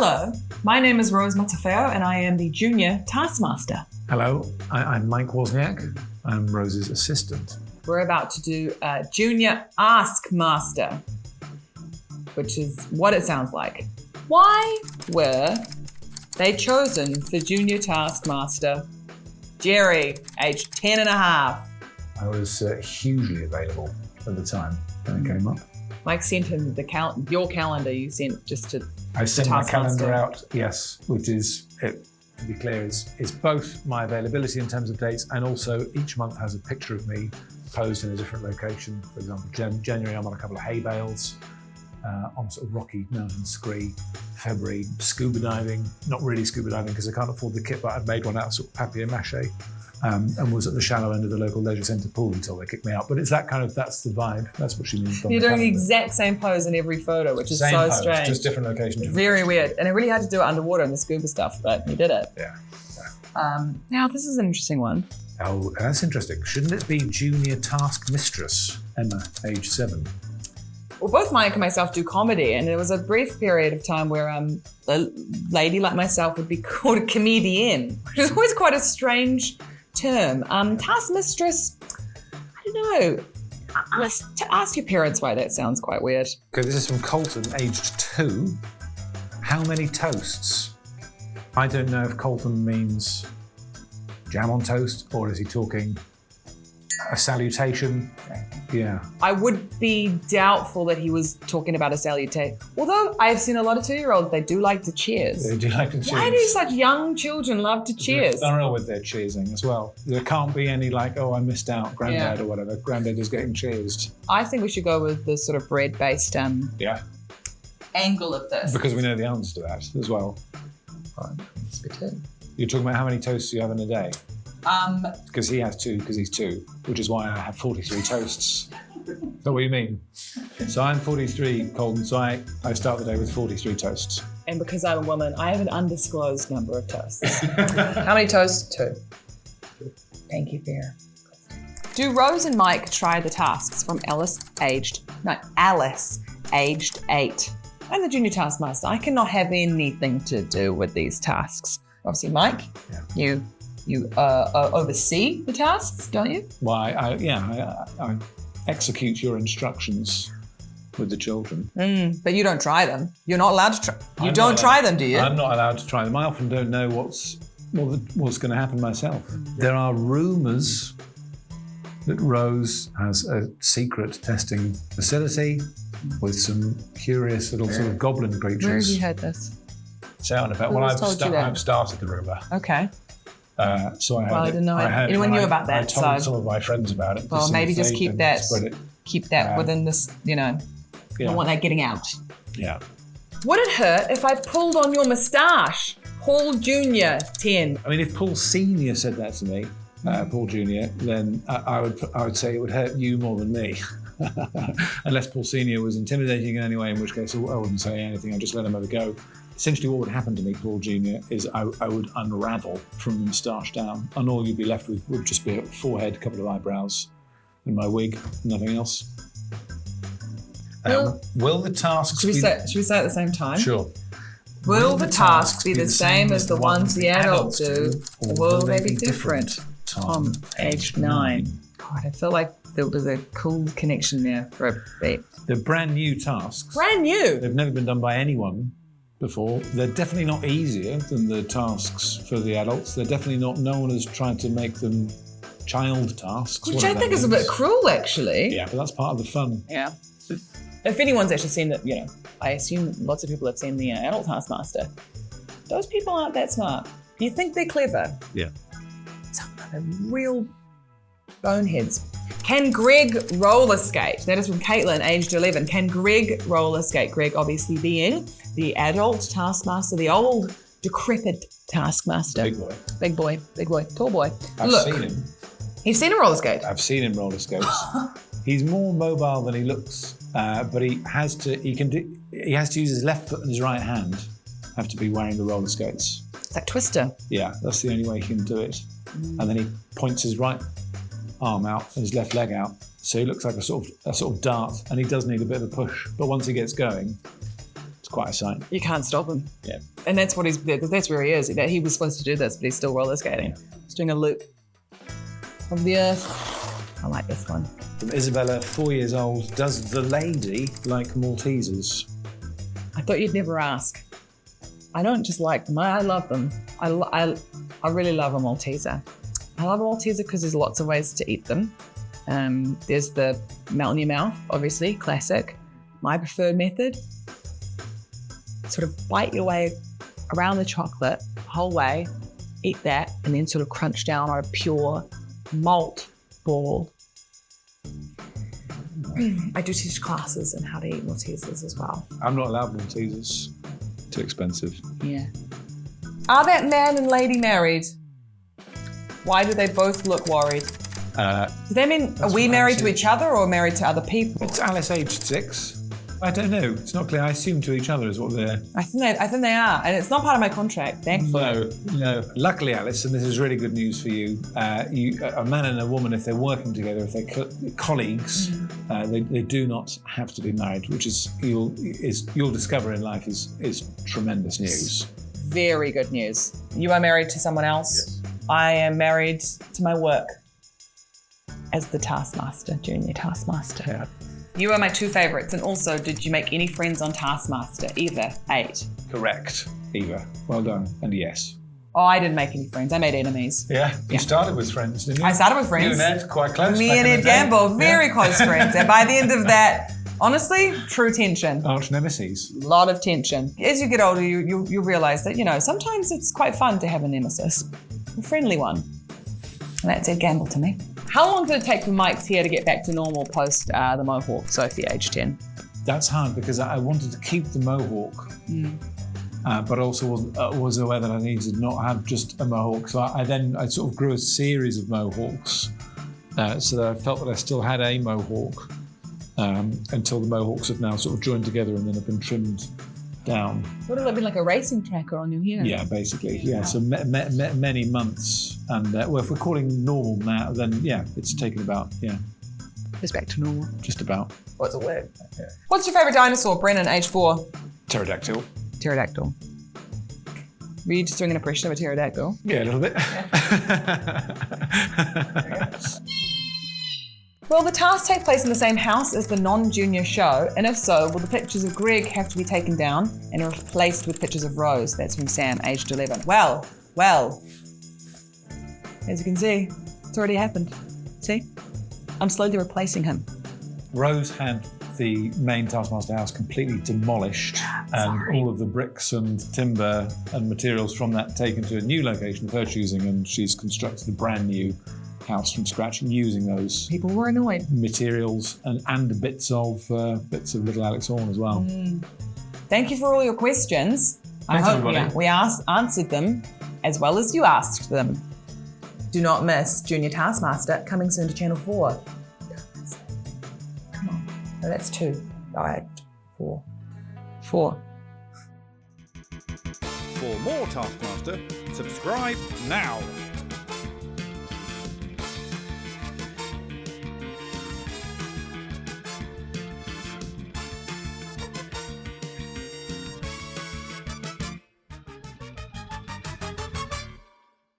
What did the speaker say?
Hello, my name is Rose Matafeo and I am the Junior Taskmaster. Hello, I'm Mike Wozniak. I'm Rose's assistant. We're about to do a Junior Askmaster, which is what it sounds like. Why were they chosen for Junior Taskmaster? Jerry, aged 10 and a half. I was hugely available at the time when it came up. Mike sent him your calendar you sent just to I sent my calendar out, yes, which is, to be clear, is both my availability in terms of dates and also each month has a picture of me posed in a different location. For example, January I'm on a couple of hay bales on sort of rocky mountain scree. February, scuba diving, not really scuba diving because I can't afford the kit, but I'd made one out of sort of papier-mâché and was at the shallow end of the local leisure centre pool until they kicked me out. But it's that kind of, that's the vibe. That's what she means. You're doing the exact same pose in every photo, which is same so pose, strange. Just different location. Very weird. And I really had to do it underwater in the scuba stuff, but you did it. Yeah. Now, this is an interesting one. Oh, that's interesting. Shouldn't it be Junior Taskmistress, Emma, age 7? Well, both Mike and myself do comedy, and there was a brief period of time where a lady like myself would be called a comedian, which is always quite a strange term. Taskmistress, I don't know. Ask your parents why that sounds quite weird. Okay, this is from Colton, aged 2. How many toasts? I don't know if Colton means jam on toast, or is he talking a salutation? Yeah. I would be doubtful that he was talking about a salutation. Although I've seen a lot of 2-year-olds, they do like to cheers. They do like to cheers. Why do such young children love to cheers? They're thorough with their cheersing as well. There can't be any like, oh, I missed out, granddad or whatever. Granddad is getting cheersed. I think we should go with the sort of bread-based angle of this. Because we know the answer to that as well. That's good too. You're talking about how many toasts you have in a day? Because he has 2, because he's 2, which is why I have 43 toasts. Is that what you mean? So I'm 43, Colton, so I start the day with 43 toasts. And because I'm a woman, I have an undisclosed number of toasts. How many toasts? 2. Thank you for your question. Do Rose and Mike try the tasks from Alice, aged 8? I'm the Junior Taskmaster. I cannot have anything to do with these tasks. Obviously, Mike, you oversee the tasks, don't you? Well, I execute your instructions with the children. But you don't try them. You're not allowed to try. You don't try them, do you? I'm not allowed to try them. I often don't know what's going to happen myself. There are rumours that Rose has a secret testing facility with some curious little sort of goblin creatures. Where have you heard this? Say on about. Well, I've started the rumour. Okay. So I didn't know anyone knew about that. I told some of my friends about it. Well, maybe just keep that within this, you know, you don't want that getting out. Yeah. Would it hurt if I pulled on your moustache? Paul Jr., 10. I mean, if Paul Sr. said that to me, Paul Jr., then I would say it would hurt you more than me. Unless Paul Sr. was intimidating in any way, in which case I wouldn't say anything, I'd just let him have a go. Essentially what would happen to me, Paul Jr., is I would unravel from the moustache down, and all you'd be left with would just be a forehead, a couple of eyebrows, and my wig, nothing else. Will the tasks should we say it at the same time? Sure. Will the tasks be the same as the ones the adults do, or will they be different? Tom, aged 9. God, I feel like there was a cool connection there for a bit. They're brand new tasks. Brand new? They've never been done by anyone before. They're definitely not easier than the tasks for the adults. They're definitely not, no one has tried to make them child tasks. Which I think is a bit cruel, actually. Yeah, but that's part of the fun. Yeah. If anyone's actually seen it, you know, I assume lots of people have seen the adult Taskmaster. Those people aren't that smart. You think they're clever. Yeah. Some of them are real boneheads. Can Greg roller skate? That is from Caitlin, aged 11. Can Greg roller skate? Greg obviously being the adult Taskmaster, the old decrepit Taskmaster. Big boy. Big boy. Tall boy. I've seen him. You've seen him roller skate? I've seen him roller skate. He's more mobile than he looks, but he has to use his left foot and his right hand have to be wearing the roller skates. It's like Twister. Yeah, that's the only way he can do it. And then he points his right arm out and his left leg out, so he looks like a sort of dart, and he does need a bit of a push. But once he gets going, it's quite a sight. You can't stop him. Yeah. And that's what that's where he is. He was supposed to do this, but he's still roller skating. He's doing a loop of the earth. I like this one. From Isabella, 4 years old, does the lady like Maltesers? I thought you'd never ask. I don't just like them, I love them. I really love a Malteser. I love a Malteser because there's lots of ways to eat them. There's the melt in your mouth, obviously, classic. My preferred method, sort of bite your way around the chocolate, the whole way, eat that, and then sort of crunch down on a pure malt ball. I do teach classes on how to eat Maltesers as well. I'm not allowed Maltesers. Too expensive. Yeah. Are that man and lady married? Why do they both look worried? Does that mean, are we married to each other or married to other people? It's Alice aged 6. I don't know. It's not clear. I assume to each other is what they're... I think they are, and it's not part of my contract, thankfully. No. Luckily, Alice, and this is really good news for you, a man and a woman, if they're working together, if they're colleagues, they do not have to be married, which is you'll discover in life is tremendous news. Very good news. You are married to someone else. Yes. I am married to my work as the Taskmaster, Junior Taskmaster. Yeah. You are my 2 favourites, and also, did you make any friends on Taskmaster? Either. 8. Correct, Eva. Well done. And yes. Oh, I didn't make any friends. I made enemies. Yeah, you started with friends, didn't you? I started with friends. You and Ed, quite close. Me and Ed Gamble, very close friends. And by the end of that, honestly, true tension. Arch nemesis. A lot of tension. As you get older, you realise that, sometimes it's quite fun to have a nemesis. A friendly one. And that's Ed Gamble to me. How long did it take for Mike's hair to get back to normal post the mohawk, Sophie, age 10? That's hard because I wanted to keep the mohawk, but also was aware that I needed to not have just a mohawk. So I sort of grew a series of mohawks so that I felt that I still had a mohawk until the mohawks have now sort of joined together and then have been trimmed down. Would it have been like a racing tracker on your hair? Yeah, basically. Yeah, so many months. And well, if we're calling normal now, then yeah, it's taken about, It's back to normal. just about. What's a word? Yeah. What's your favourite dinosaur, Brennan, age 4? Pterodactyl. Pterodactyl. Were you just doing an impression of a pterodactyl? Yeah, a little bit. Will the task take place in the same house as the non-junior show? And if so, will the pictures of Greg have to be taken down and replaced with pictures of Rose? That's from Sam, aged 11. Well, as you can see, it's already happened. See? I'm slowly replacing him. Rose had the main Taskmaster house completely demolished and all of the bricks and timber and materials from that taken to a new location of her choosing, and she's constructed a brand new house from scratch using those People were annoyed. materials and bits of little Alex Horne as well. Thank you for all your questions. Thanks, I hope everybody. we answered them as well as you asked them. Do not miss Junior Taskmaster, coming soon to Channel 4. Don't miss it. Come on. No, that's 2. All right. 4. For more Taskmaster, subscribe now.